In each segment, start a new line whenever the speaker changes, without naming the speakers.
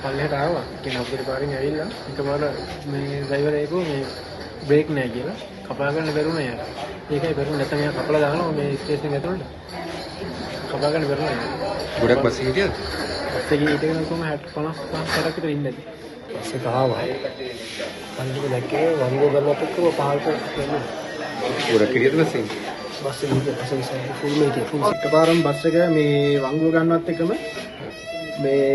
පල්ලෙහාට ආවා. කියන අපිට පාරින් ඇවිල්ලා එකපාර මේ ඩ්‍රයිවර් එකෝ මේ බ්‍රේක් නැහැ කියලා කපා ගන්න බැරුණා යාර. ඒකයි බැරුණ නැත්නම් එයා කපලා දානවා මේ ස්ටේෂන් එක ඇතුළට. කපා ගන්න බැරුණා යාර.
ගොඩක් බස් එකේ හිටියද?
බස් එකේ හිටගෙන කොහොම 50ක් විතර ඉන්නේ නැති. බස් එක ආවා. පල්ලෙක දැක්කේ වංගෝ ගන්නත් එක්ක පහළට යනවා.
ගොඩක් හිටියද බස් එකේ?
බස් එකේ බස් එකේ ෆුල් මේකේ ෆුල් එකපාරම බස් එක මේ වංගෝ ගන්නවත් එක්කම මේ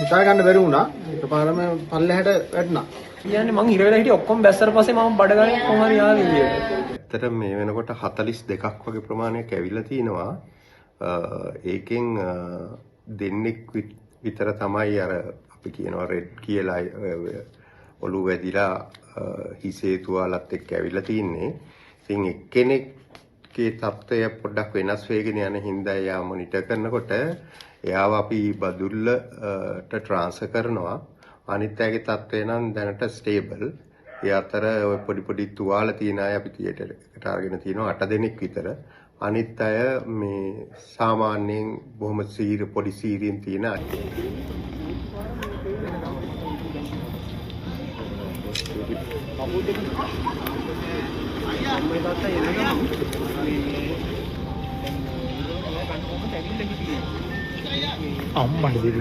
හිතා ගන්න බැරි වුණා. එකපාරම පල්ලෙහාට වැටුණා. කියන්නේ මං හිර වෙලා හිටියේ ඔක්කොම බැස්සර පස්සේ මම බඩ ගානේ කොහොම හරි ආවේ කියලා.
ඇත්තට මේ වෙනකොට 42ක් වගේ ප්‍රමාණයක් ඇවිල්ලා තිනවා. ඒකෙන් දෙන්නෙක් විතර තමයි අර අපි කියනවා රෙඩ් කියලා ඔලුව වැදිලා හිසේ තුවාලත් එක්ක ඇවිල්ලා තින්නේ. ඉතින් එක්කෙනෙක්ගේ තත්ත්වය පොඩ්ඩක් වෙනස් වෙගෙන යන හින්දා එයා මොනිටර් කරනකොට එයාව අපි බදුල්ලට ට්‍රාන්ස්ෆර් කරනවා. අනිත් අයගේ තත්ත්වය නම් දැනට ස්ටේබල්. ඒ අතර ඔය පොඩි තුවාල තියෙන අය අපි තියටර් එකට අරගෙන තිනවා 8 දෙනෙක් විතර. අනිත් අය මේ සාමාන්‍යයෙන් බොහොම පොඩි සීරියෙන් තියෙන අය.
අම්මඩ දෙවි